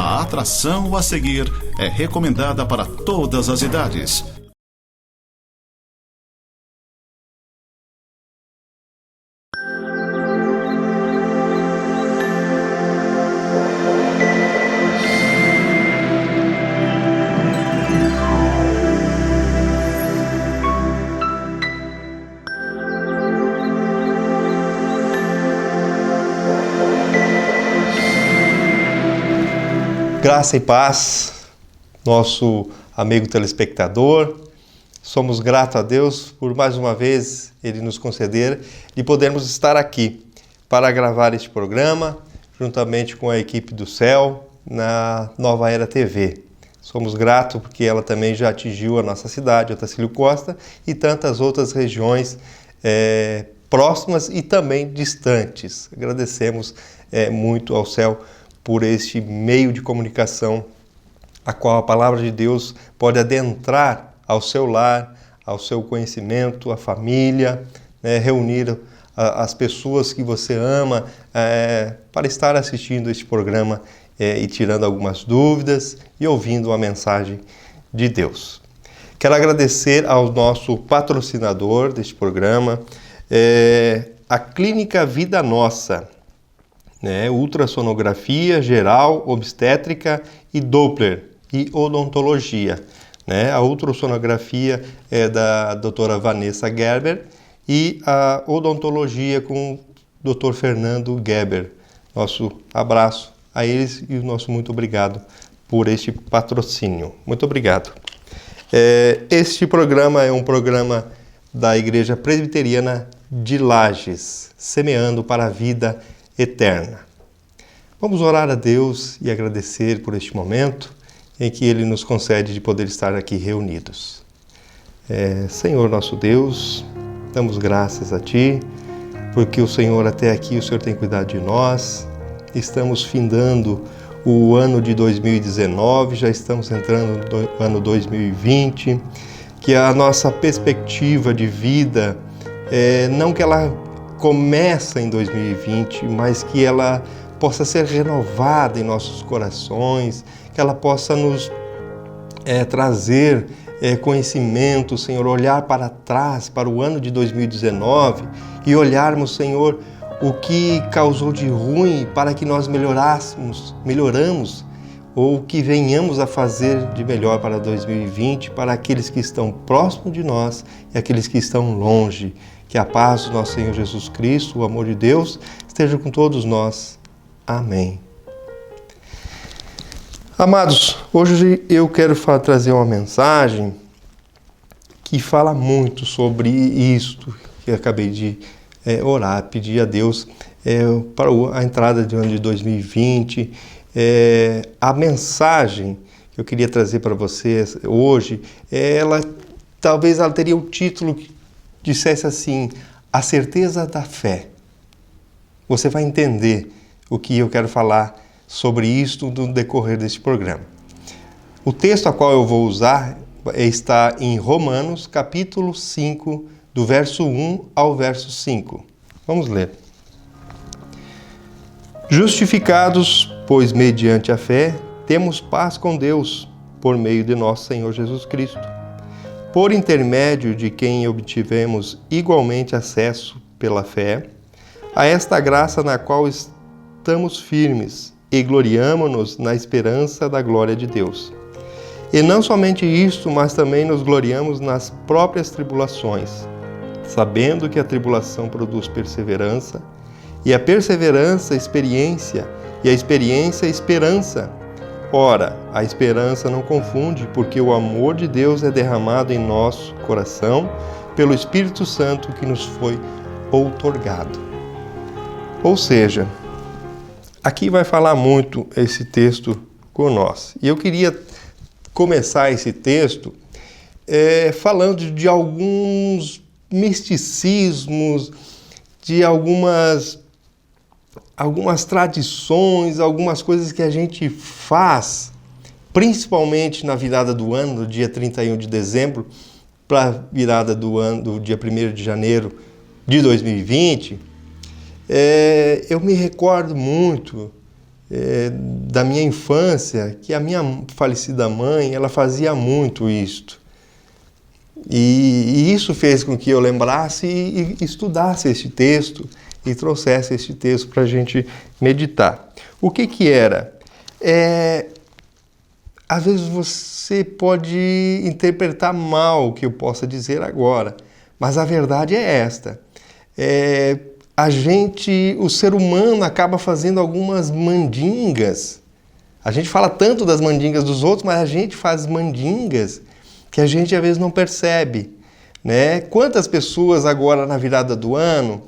A atração a seguir é recomendada para todas as idades. Graça e paz, nosso amigo telespectador. Somos gratos a Deus por mais uma vez Ele nos conceder de podermos estar aqui para gravar este programa juntamente com a equipe do Céu na Nova Era TV. Somos gratos porque ela também já atingiu a nossa cidade, Otacílio Costa, e tantas outras regiões próximas e também distantes. Agradecemos muito ao Céu por este meio de comunicação, a qual a palavra de Deus pode adentrar ao seu lar, ao seu conhecimento, à família, reunir as pessoas que você ama para estar assistindo este programa e tirando algumas dúvidas e ouvindo a mensagem de Deus. Quero agradecer ao nosso patrocinador deste programa, a Clínica Vida Nossa, ultrassonografia geral, obstétrica e Doppler e odontologia. A ultrassonografia é da doutora Vanessa Gerber e a odontologia com o Dr. Fernando Gerber. Nosso abraço a eles e o nosso muito obrigado por este patrocínio. Muito obrigado. Este programa é um programa da Igreja Presbiteriana de Lages, semeando para a vida eterna. Vamos orar a Deus e agradecer por este momento em que Ele nos concede de poder estar aqui reunidos. Senhor nosso Deus, damos graças a Ti, porque o Senhor até aqui, o Senhor tem cuidado de nós. Estamos findando o ano de 2019, já estamos entrando no ano 2020, que a nossa perspectiva de vida, não que ela começa em 2020, mas que ela possa ser renovada em nossos corações, que ela possa nos trazer conhecimento, Senhor, olhar para trás, para o ano de 2019 e olharmos, Senhor, o que causou de ruim para que nós melhoramos, ou que venhamos a fazer de melhor para 2020, para aqueles que estão próximos de nós e aqueles que estão longe. Que a paz do nosso Senhor Jesus Cristo, o amor de Deus, esteja com todos nós. Amém. Amados, hoje eu quero trazer uma mensagem que fala muito sobre isto que eu acabei de orar, pedir a Deus para a entrada do ano de 2020. A mensagem que eu queria trazer para vocês hoje, talvez ela teria o título que dissesse assim: a certeza da fé. Você vai entender o que eu quero falar sobre isto no decorrer deste programa. O texto a qual eu vou usar está em Romanos, capítulo 5, do verso 1 ao verso 5. Vamos ler. Justificados, pois mediante a fé, temos paz com Deus, por meio de nosso Senhor Jesus Cristo, por intermédio de quem obtivemos igualmente acesso pela fé a esta graça na qual estamos firmes e gloriamo-nos na esperança da glória de Deus. E não somente isto, mas também nos gloriamos nas próprias tribulações, sabendo que a tribulação produz perseverança, e a perseverança, experiência, e a experiência, esperança. Ora, a esperança não confunde, porque o amor de Deus é derramado em nosso coração pelo Espírito Santo que nos foi outorgado. Ou seja, aqui vai falar muito esse texto com nós. E eu queria começar esse texto falando de alguns misticismos, de algumas tradições, algumas coisas que a gente faz, principalmente na virada do ano, no dia 31 de dezembro, para a virada do ano, do dia 1º de janeiro de 2020, eu me recordo muito da minha infância, que a minha falecida mãe, ela fazia muito isto. E isso fez com que eu lembrasse e estudasse este texto e trouxesse este texto para a gente meditar. O que era? Às vezes você pode interpretar mal o que eu possa dizer agora, mas a verdade é esta. O ser humano acaba fazendo algumas mandingas. A gente fala tanto das mandingas dos outros, mas a gente faz mandingas que a gente às vezes não percebe, né? Quantas pessoas agora na virada do ano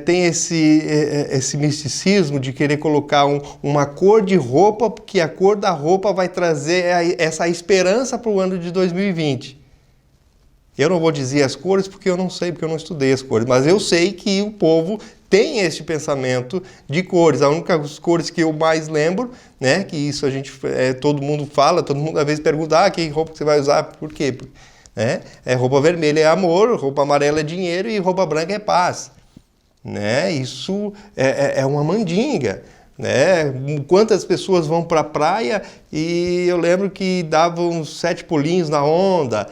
tem esse misticismo de querer colocar uma cor de roupa, porque a cor da roupa vai trazer essa esperança para o ano de 2020. Eu não vou dizer as cores porque eu não sei, porque eu não estudei as cores, mas eu sei que o povo tem este pensamento de cores. A única cores que eu mais lembro, né, que isso a gente, todo mundo fala, todo mundo às vezes pergunta, que roupa que você vai usar, por quê? Roupa vermelha é amor, roupa amarela é dinheiro e roupa branca é paz. Né? Isso é uma mandinga. Né? Quantas pessoas vão para a praia e eu lembro que davam 7 pulinhos na onda,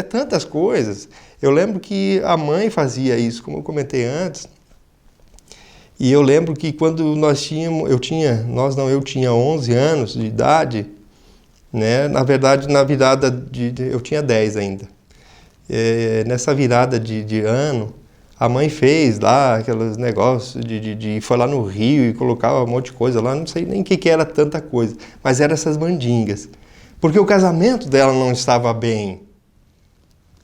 tantas coisas. Eu lembro que a mãe fazia isso, como eu comentei antes, e eu lembro que quando eu tinha 11 anos de idade, né? Na verdade, na virada eu tinha 10 ainda. Nessa virada de ano, a mãe fez lá aqueles negócios foi lá no Rio e colocava um monte de coisa lá, não sei nem o que era tanta coisa, mas eram essas mandingas. Porque o casamento dela não estava bem.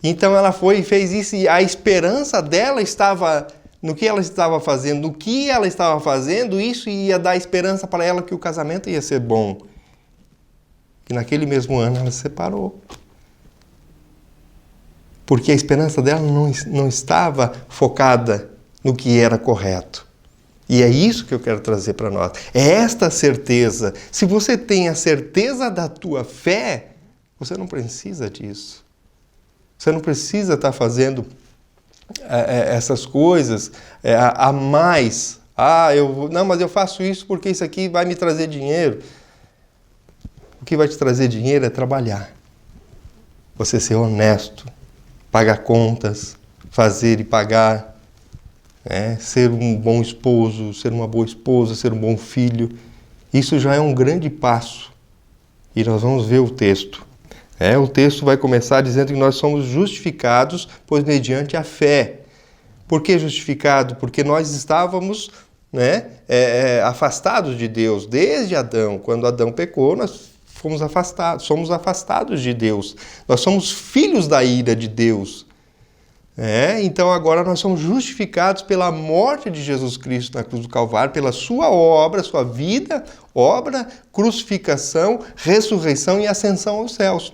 Então ela foi e fez isso e a esperança dela estava no que ela estava fazendo, no que ela estava fazendo, isso ia dar esperança para ela que o casamento ia ser bom. E naquele mesmo ano ela se separou. Porque a esperança dela não estava focada no que era correto. E é isso que eu quero trazer para nós. É esta certeza. Se você tem a certeza da tua fé, você não precisa disso. Você não precisa estar fazendo essas coisas a mais. Mas eu faço isso porque isso aqui vai me trazer dinheiro. O que vai te trazer dinheiro é trabalhar. Você ser honesto. Pagar contas, fazer e pagar, ser um bom esposo, ser uma boa esposa, ser um bom filho. Isso já é um grande passo. E nós vamos ver o texto. O texto vai começar dizendo que nós somos justificados, pois mediante a fé. Por que justificado? Porque nós estávamos afastados de Deus desde Adão. Quando Adão pecou, nós somos afastados de Deus. Nós somos filhos da ira de Deus. Então agora nós somos justificados pela morte de Jesus Cristo na cruz do Calvário, pela sua obra, sua vida, obra, crucificação, ressurreição e ascensão aos céus.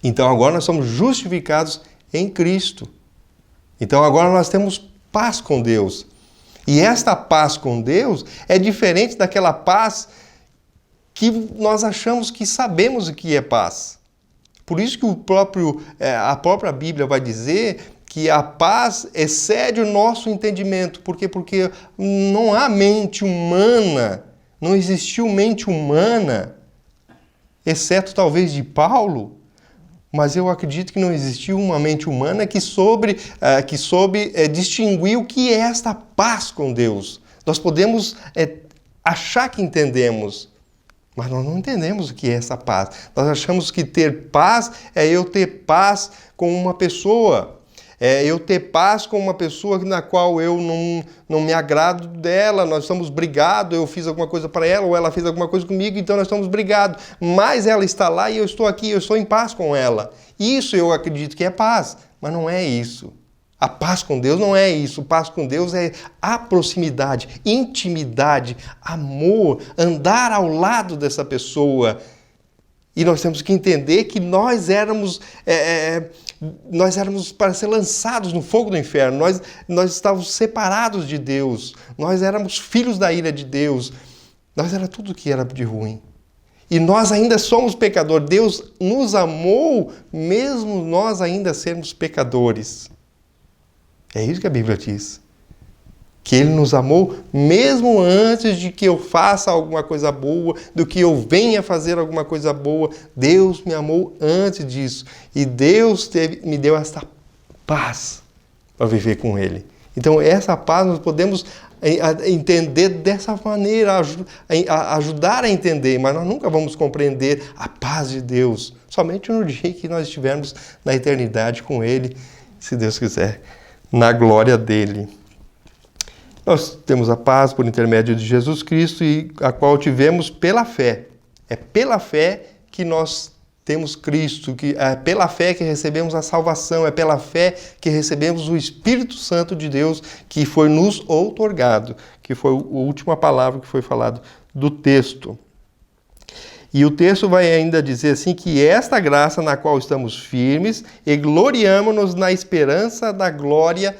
Então agora nós somos justificados em Cristo. Então agora nós temos paz com Deus. E esta paz com Deus é diferente daquela paz que nós achamos que sabemos o que é paz. Por isso que a própria Bíblia vai dizer que a paz excede o nosso entendimento. Por quê? Porque não há mente humana, não existiu mente humana, exceto talvez de Paulo, mas eu acredito que não existiu uma mente humana que soube distinguir o que é esta paz com Deus. Nós podemos achar que entendemos, mas nós não entendemos o que é essa paz. Nós achamos que ter paz é eu ter paz com uma pessoa. É eu ter paz com uma pessoa na qual eu não me agrado dela. Nós estamos brigados, eu fiz alguma coisa para ela ou ela fez alguma coisa comigo, então nós estamos brigados. Mas ela está lá e eu estou aqui, eu estou em paz com ela. Isso eu acredito que é paz, mas não é isso. A paz com Deus não é isso. Paz com Deus é a proximidade, intimidade, amor, andar ao lado dessa pessoa. E nós temos que entender que nós éramos para ser lançados no fogo do inferno. Nós estávamos separados de Deus. Nós éramos filhos da ira de Deus. Nós era tudo que era de ruim. E nós ainda somos pecadores. Deus nos amou, mesmo nós ainda sermos pecadores. É isso que a Bíblia diz. Que Ele nos amou mesmo antes de que eu faça alguma coisa boa, do que eu venha fazer alguma coisa boa. Deus me amou antes disso. E Deus me deu esta paz para viver com Ele. Então, essa paz nós podemos entender dessa maneira, ajudar a entender, mas nós nunca vamos compreender a paz de Deus, somente no dia que nós estivermos na eternidade com Ele, se Deus quiser, na glória dEle. Nós temos a paz por intermédio de Jesus Cristo, e a qual tivemos pela fé. É pela fé que nós temos Cristo, que é pela fé que recebemos a salvação, é pela fé que recebemos o Espírito Santo de Deus, que foi nos outorgado, que foi a última palavra que foi falado do texto. E o texto vai ainda dizer assim, que esta graça na qual estamos firmes e gloriamo-nos na esperança da glória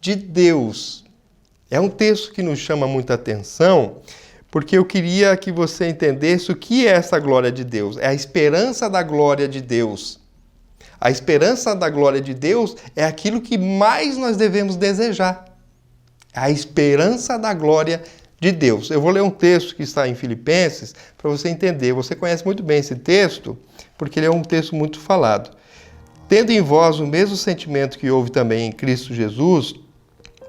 de Deus. É um texto que nos chama muita atenção, porque eu queria que você entendesse o que é essa glória de Deus. É a esperança da glória de Deus. A esperança da glória de Deus é aquilo que mais nós devemos desejar. A esperança da glória de Deus. Eu vou ler um texto que está em Filipenses para você entender. Você conhece muito bem esse texto, porque ele é um texto muito falado. Tendo em vós o mesmo sentimento que houve também em Cristo Jesus,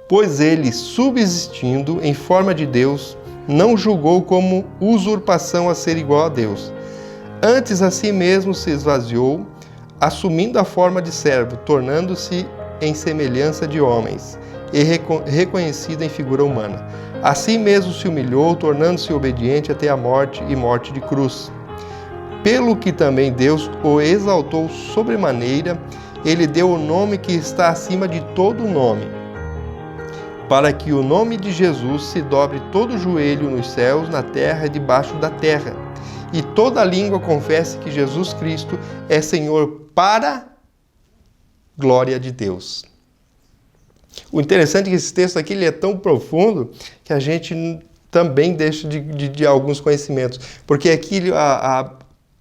pois ele, subsistindo em forma de Deus, não julgou como usurpação a ser igual a Deus. Antes a si mesmo se esvaziou, assumindo a forma de servo, tornando-se em semelhança de homens, e reconhecido em figura humana. Assim mesmo se humilhou, tornando-se obediente até a morte e morte de cruz. Pelo que também Deus o exaltou sobremaneira, ele deu o nome que está acima de todo nome, para que o nome de Jesus se dobre todo o joelho nos céus, na terra e debaixo da terra, e toda língua confesse que Jesus Cristo é Senhor, para glória de Deus. O interessante é que esse texto aqui ele é tão profundo que a gente também deixa de alguns conhecimentos, porque aqui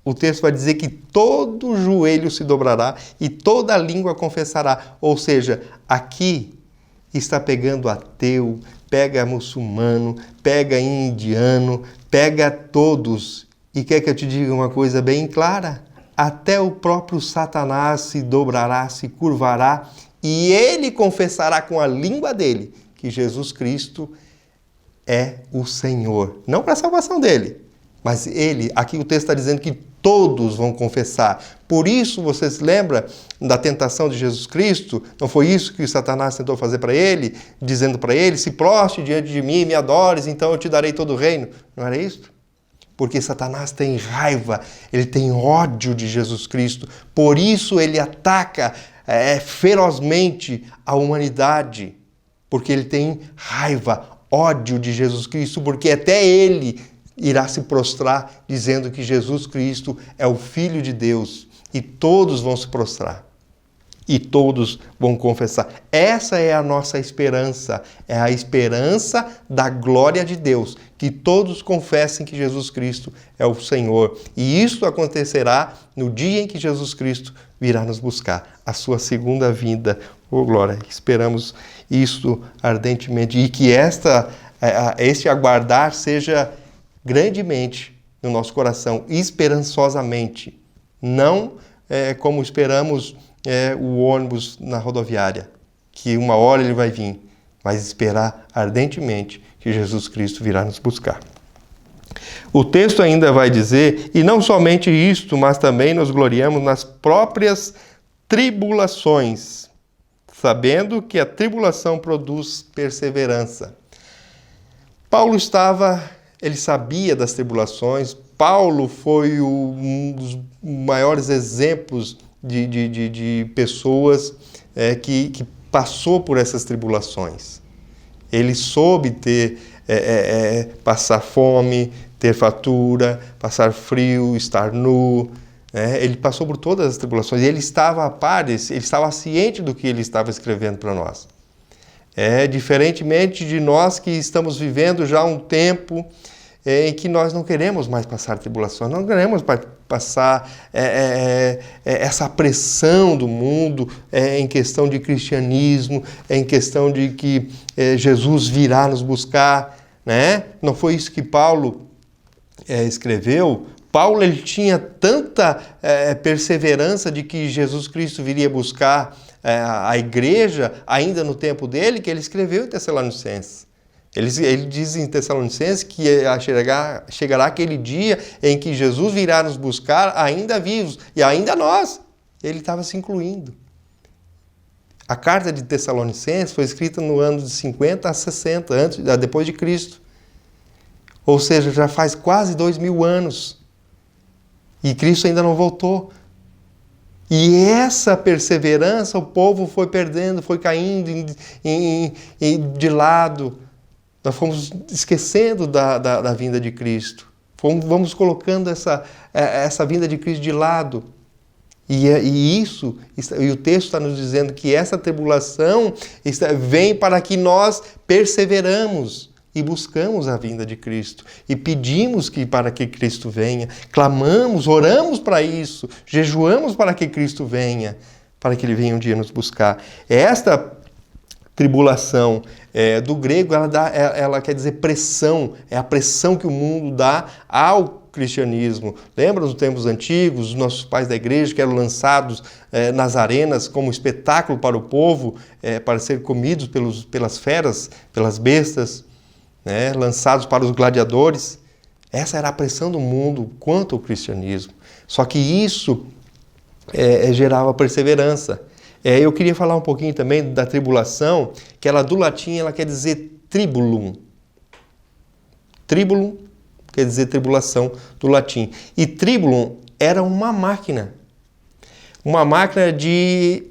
o texto vai dizer que todo joelho se dobrará e toda língua confessará, ou seja, aqui está pegando ateu, pega muçulmano, pega indiano, pega todos. E quer que eu te diga uma coisa bem clara? Até o próprio Satanás se dobrará, se curvará, e ele confessará com a língua dele que Jesus Cristo é o Senhor. Não para a salvação dele, mas ele, aqui o texto está dizendo que todos vão confessar. Por isso, você se lembra da tentação de Jesus Cristo? Não foi isso que o Satanás tentou fazer para ele? Dizendo para ele, se prostre diante de mim e me adores, então eu te darei todo o reino. Não era isso? Porque Satanás tem raiva, ele tem ódio de Jesus Cristo. Por isso ele ataca ferozmente a humanidade. Porque ele tem raiva, ódio de Jesus Cristo, porque até ele irá se prostrar dizendo que Jesus Cristo é o Filho de Deus, e todos vão se prostrar, e todos vão confessar. Essa é a nossa esperança, é a esperança da glória de Deus, que todos confessem que Jesus Cristo é o Senhor, e isso acontecerá no dia em que Jesus Cristo virá nos buscar, a sua segunda vinda. Oh, glória, esperamos isso ardentemente, e que este aguardar seja grandemente no nosso coração, esperançosamente, não como esperamos o ônibus na rodoviária, que uma hora ele vai vir, mas esperar ardentemente que Jesus Cristo virá nos buscar. O texto ainda vai dizer, e não somente isto, mas também nos gloriamos nas próprias tribulações, sabendo que a tribulação produz perseverança. Paulo ele sabia das tribulações. Paulo foi um dos maiores exemplos de pessoas que passou por essas tribulações. Ele soube passar fome, ter fartura, passar frio, estar nu. Ele passou por todas as tribulações e ele estava a par, ele estava ciente do que ele estava escrevendo para nós. Diferentemente de nós que estamos vivendo já há um tempo, em que nós não queremos mais passar tribulações, não queremos passar essa pressão do mundo em questão de cristianismo, em questão de que Jesus virá nos buscar, né? Não foi isso que Paulo escreveu? Paulo ele tinha tanta perseverança de que Jesus Cristo viria buscar a igreja ainda no tempo dele, que ele escreveu em Tessalonicenses. Ele diz em Tessalonicenses que chegará aquele dia em que Jesus virá nos buscar ainda vivos, e ainda nós. Ele estava se incluindo. A carta de Tessalonicenses foi escrita no ano de 50 a 60, depois de Cristo. Ou seja, já faz quase 2000 anos. E Cristo ainda não voltou. E essa perseverança o povo foi perdendo, foi caindo de lado. Nós fomos esquecendo da vinda de Cristo. Vamos colocando essa vinda de Cristo de lado. E o texto está nos dizendo que essa tribulação vem para que nós perseveramos e buscamos a vinda de Cristo. E pedimos para que Cristo venha. Clamamos, oramos para isso. Jejuamos para que Cristo venha. Para que Ele venha um dia nos buscar. Esta tribulação, do grego, ela quer dizer pressão. É a pressão que o mundo dá ao cristianismo. Lembra dos tempos antigos, os nossos pais da igreja que eram lançados nas arenas como espetáculo para o povo, para ser comidos pelas feras, pelas bestas, né? Lançados para os gladiadores. Essa era a pressão do mundo quanto ao cristianismo. Só que isso gerava perseverança. Eu queria falar um pouquinho também da tribulação, que ela do latim ela quer dizer tribulum. Tribulum quer dizer tribulação do latim. E tribulum era uma máquina de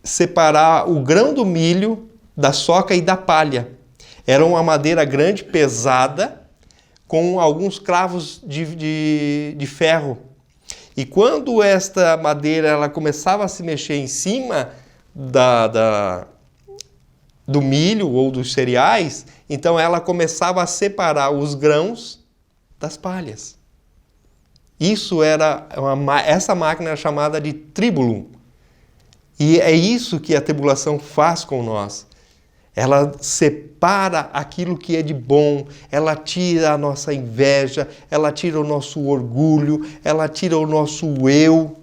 separar o grão do milho da soca e da palha. Era uma madeira grande, pesada, com alguns cravos de ferro. E quando esta madeira ela começava a se mexer em cima do milho ou dos cereais, então ela começava a separar os grãos das palhas. Essa máquina era chamada de tribulum. E é isso que a tribulação faz com nós. Ela separa aquilo que é de bom, ela tira a nossa inveja, ela tira o nosso orgulho, ela tira o nosso eu.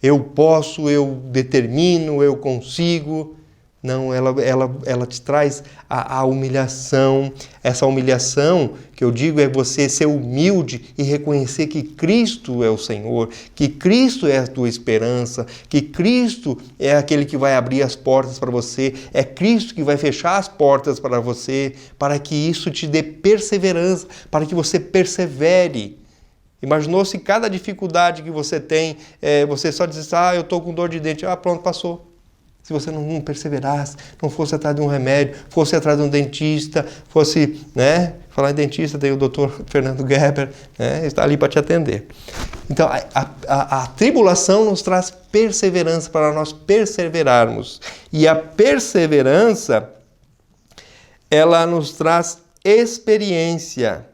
Eu posso, eu determino, eu consigo. Não, ela te traz a humilhação. Essa humilhação que eu digo é você ser humilde e reconhecer que Cristo é o Senhor, que Cristo é a tua esperança, que Cristo é aquele que vai abrir as portas para você, é Cristo que vai fechar as portas para você, para que isso te dê perseverança, para que você persevere. Imaginou se cada dificuldade que você tem, você só diz, eu estou com dor de dente, pronto, passou. Se você não perseverasse, não fosse atrás de um remédio, fosse atrás de um dentista, fosse, falar em dentista, tem o Dr. Fernando Gerber, está ali para te atender. Então, a tribulação nos traz perseverança para nós perseverarmos. E a perseverança, ela nos traz experiência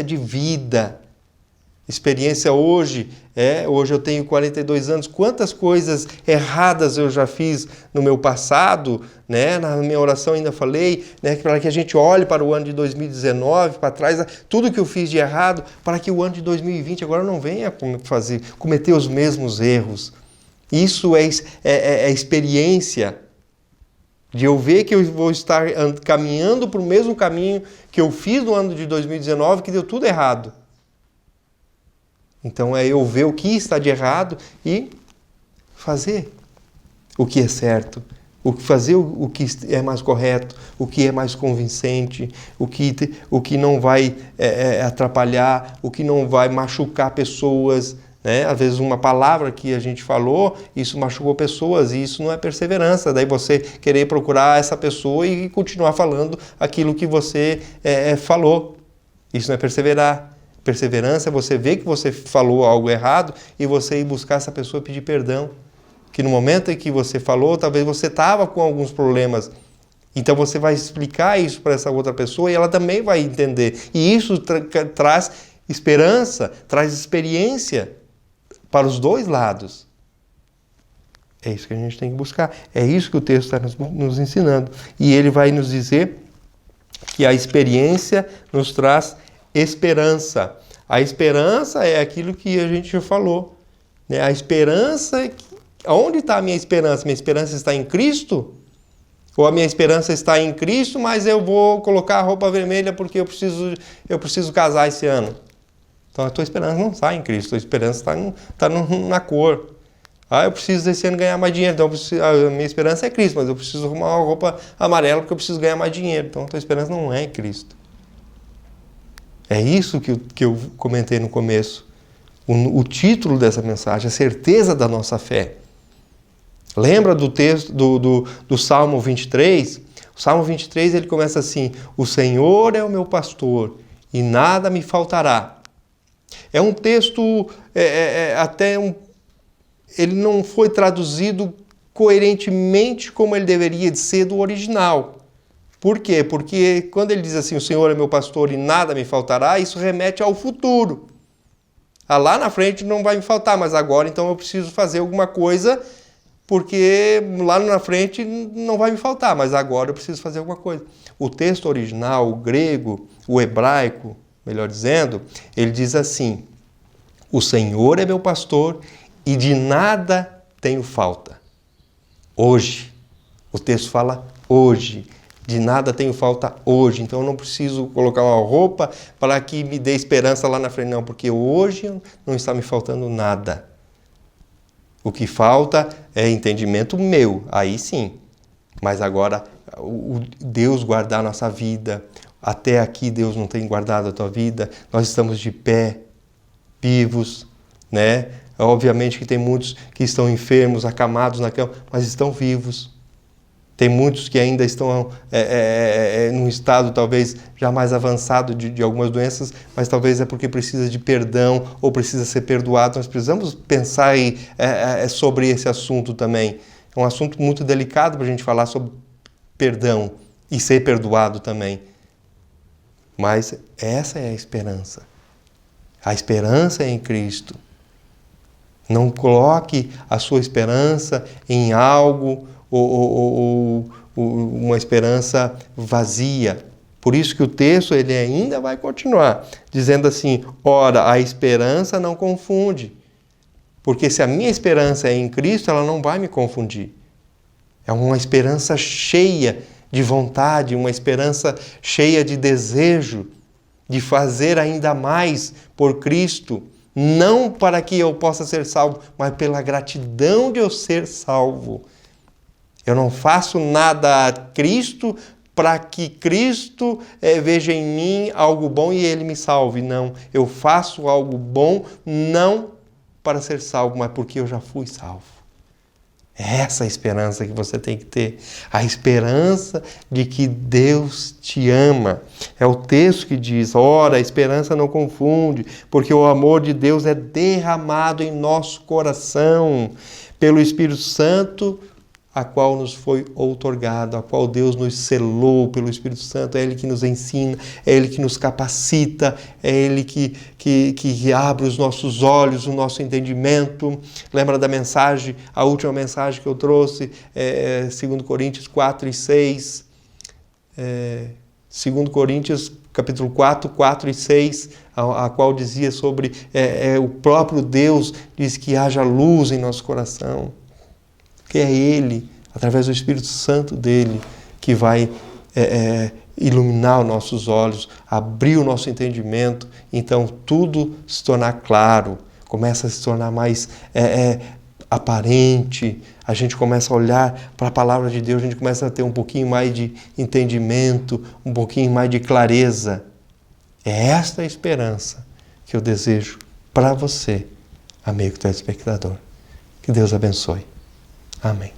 de vida. Experiência hoje eu tenho 42 anos, quantas coisas erradas eu já fiz no meu passado, na minha oração ainda falei, para que a gente olhe para o ano de 2019, para trás, tudo que eu fiz de errado, para que o ano de 2020 agora não venha cometer os mesmos erros. Isso é experiência de eu ver que eu vou estar caminhando para o mesmo caminho que eu fiz no ano de 2019, que deu tudo errado. Então é eu ver o que está de errado e fazer o que é certo, fazer o que é mais correto, o que é mais convincente, o que não vai atrapalhar, o que não vai machucar pessoas. Às vezes uma palavra que a gente falou, isso machucou pessoas e isso não é perseverança. Daí você querer procurar essa pessoa e continuar falando aquilo que você falou. Isso não é perseverar. Perseverança é você ver que você falou algo errado e você ir buscar essa pessoa e pedir perdão. Que no momento em que você falou, talvez você estava com alguns problemas Então você vai explicar isso para essa outra pessoa e ela também vai entender. E isso traz esperança, traz experiência para os dois lados. É isso que a gente tem que buscar. É isso que o texto está nos ensinando. E ele vai nos dizer que a experiência nos traz esperança. A esperança é aquilo que a gente já falou, né? A esperança, onde está a minha esperança? Minha esperança está em Cristo? Ou a minha esperança está em Cristo, mas eu vou colocar a roupa vermelha porque eu preciso casar esse ano? Então a tua esperança não está em Cristo, a tua esperança está na cor. Eu preciso esse ano ganhar mais dinheiro, então a minha esperança é Cristo, mas eu preciso arrumar uma roupa amarela porque eu preciso ganhar mais dinheiro. Então a tua esperança não é em Cristo. É isso que eu comentei no começo. O título dessa mensagem, a certeza da nossa fé. Lembra do texto do Salmo 23? O Salmo 23 ele começa assim: o Senhor é o meu pastor e nada me faltará. É um texto ele não foi traduzido coerentemente como ele deveria de ser do original. Por quê? Porque quando ele diz assim, o Senhor é meu pastor e nada me faltará, isso remete ao futuro. Lá na frente não vai me faltar, mas agora então eu preciso fazer alguma coisa, porque lá na frente não vai me faltar, mas agora eu preciso fazer alguma coisa. O texto original, o grego, o hebraico, melhor dizendo, ele diz assim: o Senhor é meu pastor e de nada tenho falta. Hoje. O texto fala hoje. De nada tenho falta hoje. Então eu não preciso colocar uma roupa para que me dê esperança lá na frente. Não, porque hoje não está me faltando nada. O que falta é entendimento meu. Aí sim. Mas agora, Deus guardar a nossa vida. Até aqui Deus não tem guardado a tua vida. Nós estamos de pé, vivos, né? Obviamente que tem muitos que estão enfermos, acamados na cama, mas estão vivos. Tem muitos que ainda estão num estado talvez já mais avançado de algumas doenças, mas talvez é porque precisa de perdão ou precisa ser perdoado. Nós precisamos pensar sobre esse assunto também. É um assunto muito delicado para a gente falar sobre perdão e ser perdoado também. Mas essa é a esperança. A esperança é em Cristo. Não coloque a sua esperança em algo ou uma esperança vazia. Por isso que o texto ele ainda vai continuar dizendo assim: ora, a esperança não confunde. Porque se a minha esperança é em Cristo, ela não vai me confundir. É uma esperança cheia de vontade, uma esperança cheia de desejo de fazer ainda mais por Cristo. Não para que eu possa ser salvo, mas pela gratidão de eu ser salvo. Eu não faço nada a Cristo para que Cristo veja em mim algo bom e Ele me salve. Não, eu faço algo bom não para ser salvo, mas porque eu já fui salvo. É essa a esperança que você tem que ter. A esperança de que Deus te ama. É o texto que diz: ora, a esperança não confunde, porque o amor de Deus é derramado em nosso coração pelo Espírito Santo, a qual nos foi outorgado, a qual Deus nos selou pelo Espírito Santo. É Ele que nos ensina, é Ele que nos capacita, é Ele que abre os nossos olhos, o nosso entendimento. Lembra da mensagem, a última mensagem que eu trouxe, 2 Coríntios 4 e 6. 2 Coríntios capítulo 4, 4 e 6, a qual dizia sobre o próprio Deus, diz que haja luz em nosso coração. Que é Ele, através do Espírito Santo dEle, que vai iluminar os nossos olhos, abrir o nosso entendimento, então tudo se tornar claro, começa a se tornar mais aparente, a gente começa a olhar para a palavra de Deus, a gente começa a ter um pouquinho mais de entendimento, um pouquinho mais de clareza. É esta a esperança que eu desejo para você, amigo telespectador. Que Deus abençoe. Amém.